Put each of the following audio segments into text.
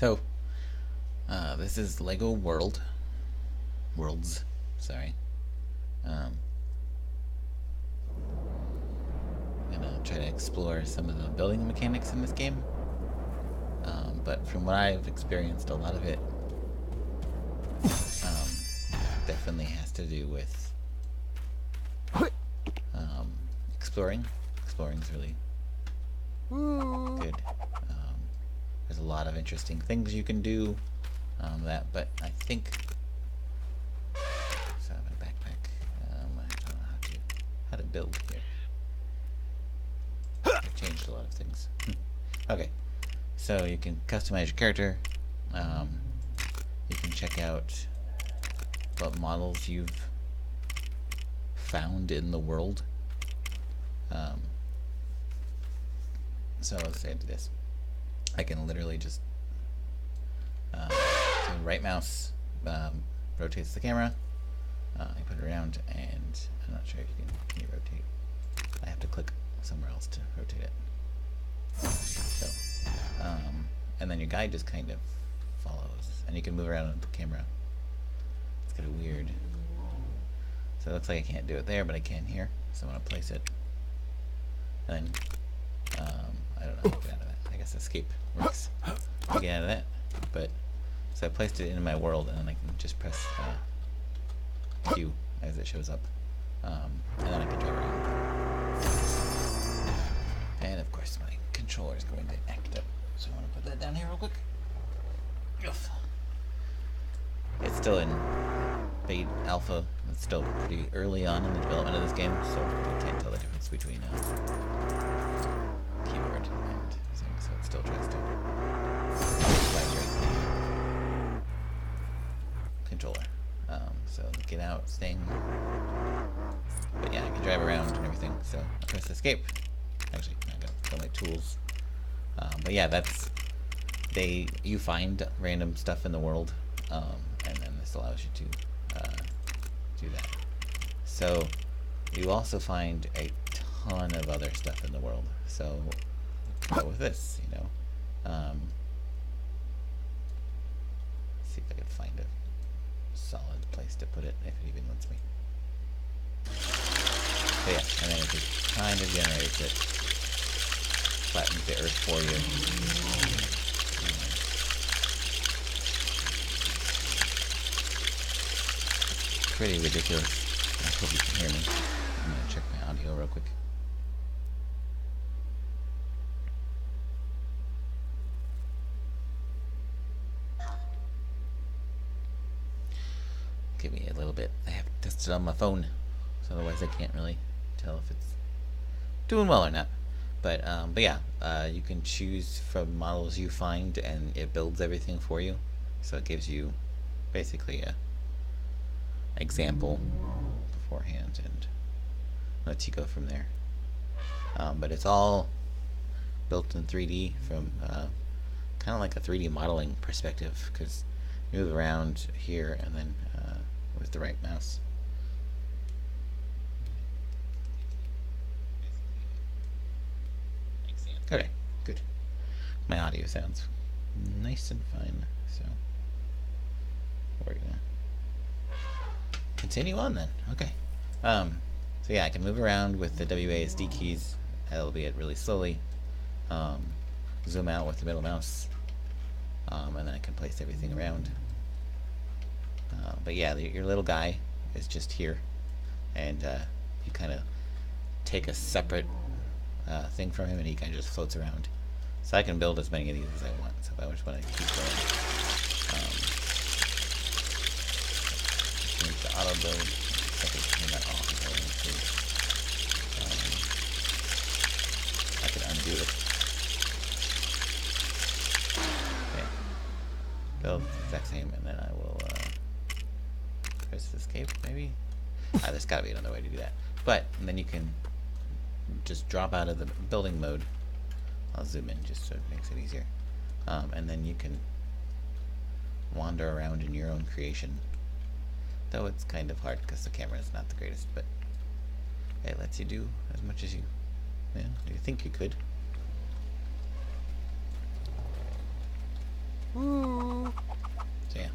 So, this is Lego Worlds, sorry. I'm gonna try to explore some of the building mechanics in this game. But from what I've experienced, a lot of it definitely has to do with exploring. Exploring is really good. There's a lot of interesting things you can do. But I think. So I have a backpack. I don't know how to build here. I've changed a lot of things. Okay, so you can customize your character. You can check out what models you've found in the world. So let's say I do this. I can literally just so right mouse rotates the camera. I put it around, and I'm not sure if can you rotate. I have to click somewhere else to rotate it. So, and then your guide just kind of follows, and you can move around with the camera. It's kind of weird. So it looks like I can't do it there, but I can here. So I'm gonna place it, and then I don't know how to get out of that. I guess escape works to get out of that. But so I placed it in my world, and then I can just press Q as it shows up, and then I can drive around. And of course, my controller is going to act up. So I want to put that down here real quick. It's still in beta alpha. It's still pretty early on in the development of this game, so I can't tell the difference between keyboard and thing, so it still tries to vibrate the controller. So the get out thing. But yeah, I can drive around and everything. So I press escape. Actually, I got my tools. But yeah, you find random stuff in the world, and then this allows you to do that. So you also find a ton of other stuff in the world. So go with this, you know. See if I can find a solid place to put it, if it even lets me. But yeah, and then it just kind of generates it, flattens the earth for you. Pretty ridiculous. I hope you can hear me. I'm gonna check my audio real quick. Give me a little bit. I have to test it on my phone, so otherwise I can't really tell if it's doing well or not. But yeah, you can choose from models you find, and it builds everything for you. So it gives you basically a example beforehand and lets you go from there. But it's all built in 3D from kind of like a 3D modeling perspective, because you move around here and then with the right mouse. Okay, good. My audio sounds nice and fine, so we're gonna continue on then. Okay. So yeah, I can move around with the WASD keys, albeit really slowly. Zoom out with the middle mouse, and then I can place everything around. But yeah, your little guy is just here, and you kind of take a separate thing from him, and he kind of just floats around. So I can build as many of these as I want. So if I just want to keep going, change the auto build. I can turn that off if I want to. I can undo it. Okay. Build the exact same, and then I will press escape, maybe? There's gotta be another way to do that. But, and then you can just drop out of the building mode. I'll zoom in just so it makes it easier. And then you can wander around in your own creation. Though it's kind of hard because the camera is not the greatest, but it lets you do as much as you think you could. So yeah.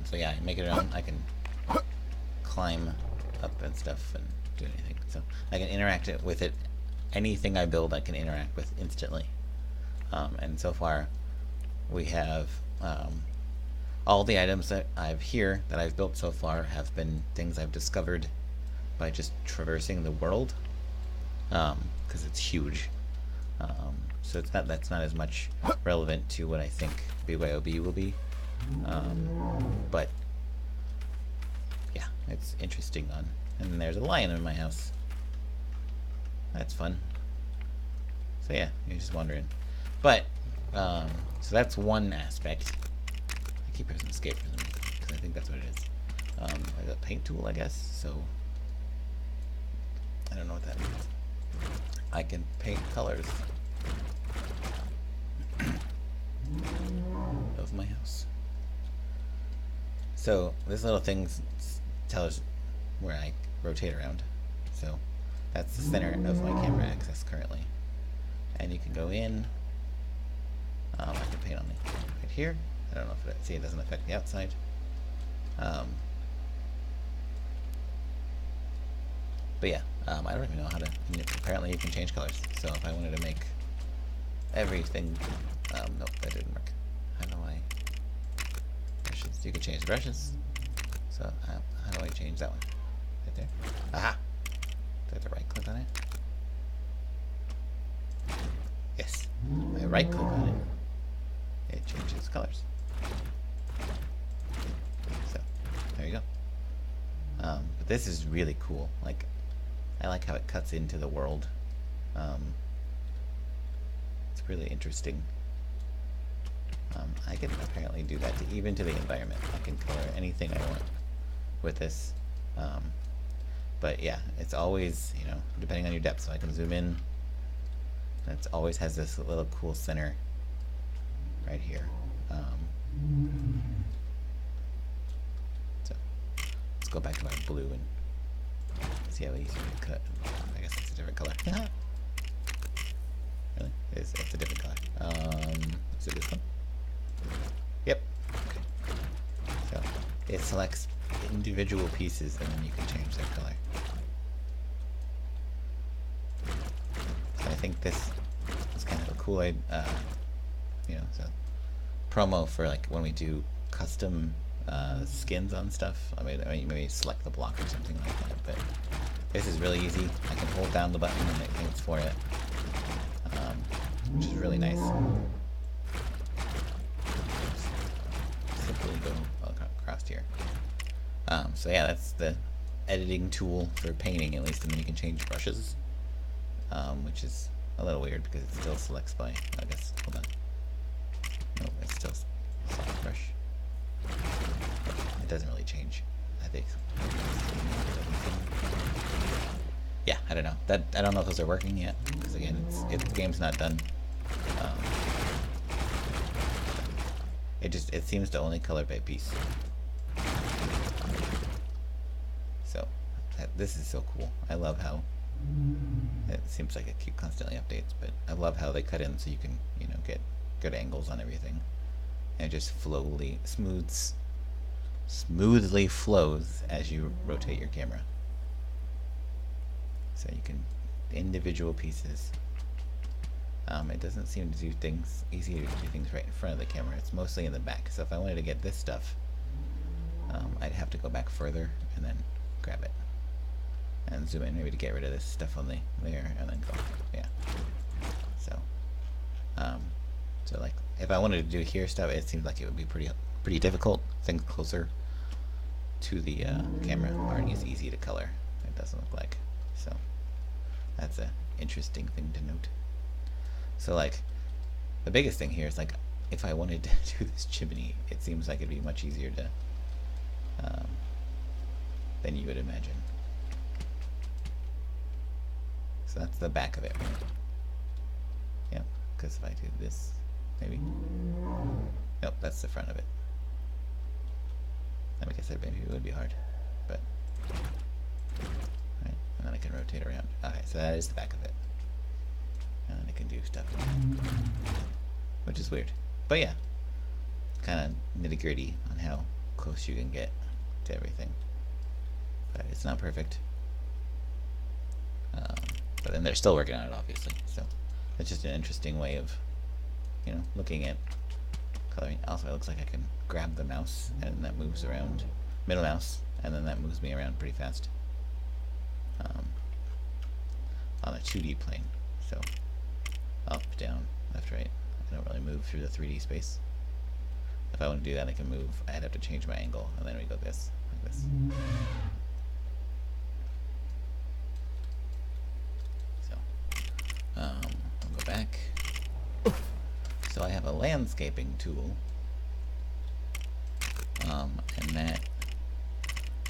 So yeah, I make it around. I can climb up and stuff and do anything. So I can interact with it. Anything I build, I can interact with instantly. And so far, we have all the items that I've built so far have been things I've discovered by just traversing the world, because it's huge. So that's not as much relevant to what I think BYOB will be. But yeah, it's interesting. And there's a lion in my house. That's fun. So yeah, you're just wondering. But so that's one aspect. I keep pressing escape for some reason because I think that's what it is. Like a paint tool, I guess. So I don't know what that means. I can paint colors of my house. So this little thing tells where I rotate around. So that's the center of my camera axis currently. And you can go in. I can paint on the right here. I don't know if it doesn't affect the outside. But yeah, I don't even know how to. Apparently, you can change colors. So if I wanted to make everything, nope, that didn't work. How do I? Brushes. You can change the brushes. So how do I change that one? Right there. Aha! Do I have to right click on it? Yes. I right click on it. It changes colors. So there you go. But this is really cool. Like, I like how it cuts into the world. It's really interesting. I can apparently do that even to the environment. I can color anything I want with this. But yeah, it's always, depending on your depth. So I can zoom in. It always has this little cool center right here. So let's go back to my blue and see how easy to cut. I guess it's a different color. Really? It's a different color. Is it this one? Yep. Okay. So it selects individual pieces and then you can change their color. So I think this is kind of a cool, so promo for like when we do custom skins on stuff. I mean, maybe select the block or something like that. But this is really easy. I can hold down the button and it paints for it, which is really nice. Simply go across here. So yeah, that's the editing tool for painting, at least, and then you can change brushes, which is a little weird because it still selects by, I guess, hold on. No, it's still soft brush. It doesn't really change, I think. Yeah, I don't know. I don't know if those are working yet, because again, the game's not done. It seems to only color by piece. So this is so cool. I love how it seems like it constantly updates, but I love how they cut in so you can get good angles on everything, and it just smoothly flows as you rotate your camera. So you can individual pieces. It doesn't seem to do things easier to do things right in front of the camera. It's mostly in the back. So if I wanted to get this stuff, I'd have to go back further and then grab it and zoom in, maybe to get rid of this stuff on there, and then go. Yeah. So, so like if I wanted to do here stuff, it seems like it would be pretty difficult. Things closer to the camera aren't as easy to color. It doesn't look like. So that's an interesting thing to note. So like the biggest thing here is like if I wanted to do this chimney, it seems like it'd be much easier to than you would imagine. So that's the back of it. Right? Yep, because if I do this, maybe. Nope, that's the front of it. I guess that maybe it would be hard, but. Right, and then I can rotate around. Okay, so that is the back of it. and it can do stuff, which is weird. But yeah, kind of nitty gritty on how close you can get to everything. But it's not perfect. But then they're still working on it, obviously. So it's just an interesting way of, you know, looking at coloring. Also, it looks like I can grab the mouse and that moves around, middle mouse, and then that moves me around pretty fast on a 2D plane. So up, down, left, right. I don't really move through the 3D space. If I want to do that, I can move. I'd have to change my angle, and then we go this, like this. So I'll go back. So I have a landscaping tool, and that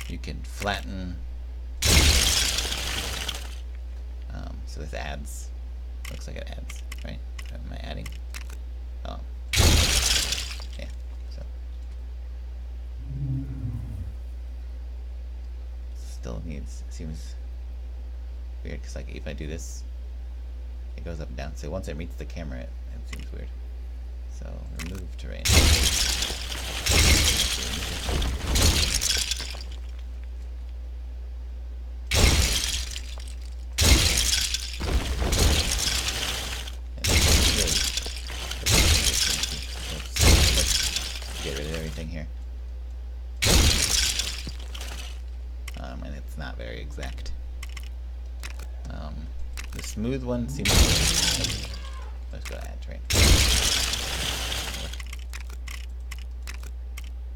you can flatten. So this adds, looks like it adds, right? Am I adding? Yeah, so. Still needs, seems weird, because like if I do this, it goes up and down. So once it meets the camera, it seems weird. So remove terrain. Get rid of everything here. And it's not very exact. The smooth one seems to... Let's go add terrain.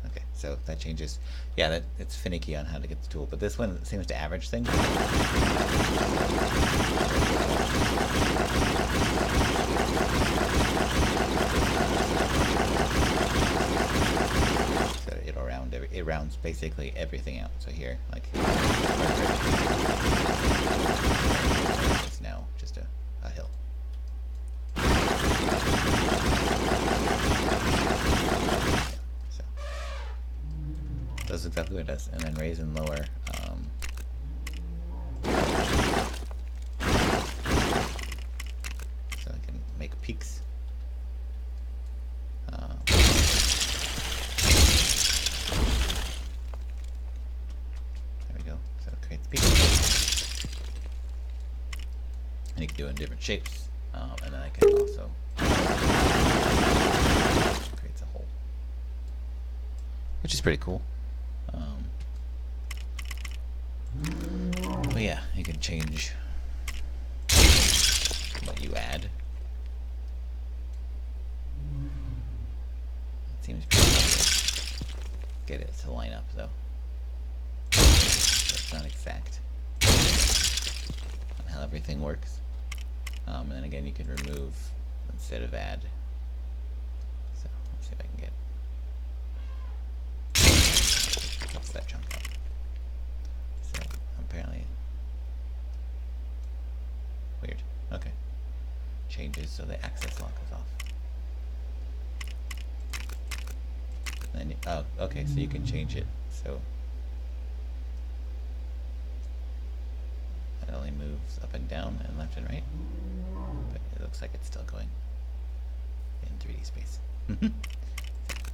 Okay, so that changes. Yeah, it's finicky on how to get the tool, but this one seems to average things. So it'll round it rounds basically everything out. So here, like, it's now just a hill. So that's exactly what it does. And then raise and lower. So I can make peaks. There we go. So it creates peaks. And you can do it in different shapes. And then I can also creates a hole, which is pretty cool. But yeah, you can change what you add. It seems pretty hard to get it to line up, though. That's not exact on how everything works. And then again, you can remove instead of add. So let's see if I can get what's that chunk out. So apparently weird. Okay. Changes so the access lock is off. And then oh, okay, so you can change it so it only moves up and down and left and right. But it looks like it's still going in 3D space. I'm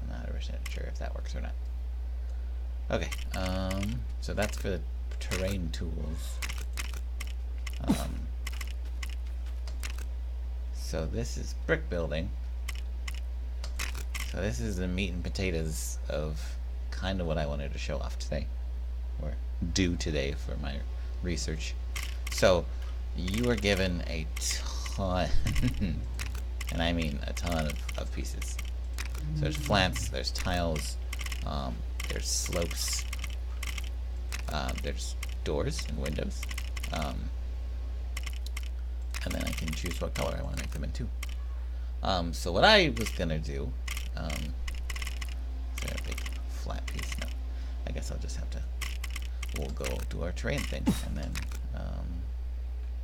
not 100% sure if that works or not. Okay, so that's for the terrain tools. So this is brick building. So this is the meat and potatoes of kind of what I wanted to show off today, or do today for my research. So you are given a ton, and I mean a ton of pieces. So there's flats, there's tiles, there's slopes, there's doors and windows, and then I can choose what color I want to make them into. So what I was gonna do, is there a big flat piece? No, I guess I'll just have to. We'll go do our terrain thing, and then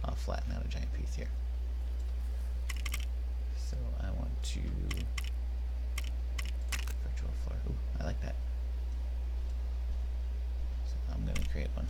I'll flatten out a giant piece here. So I want to virtual floor. Ooh, I like that. So I'm gonna create one.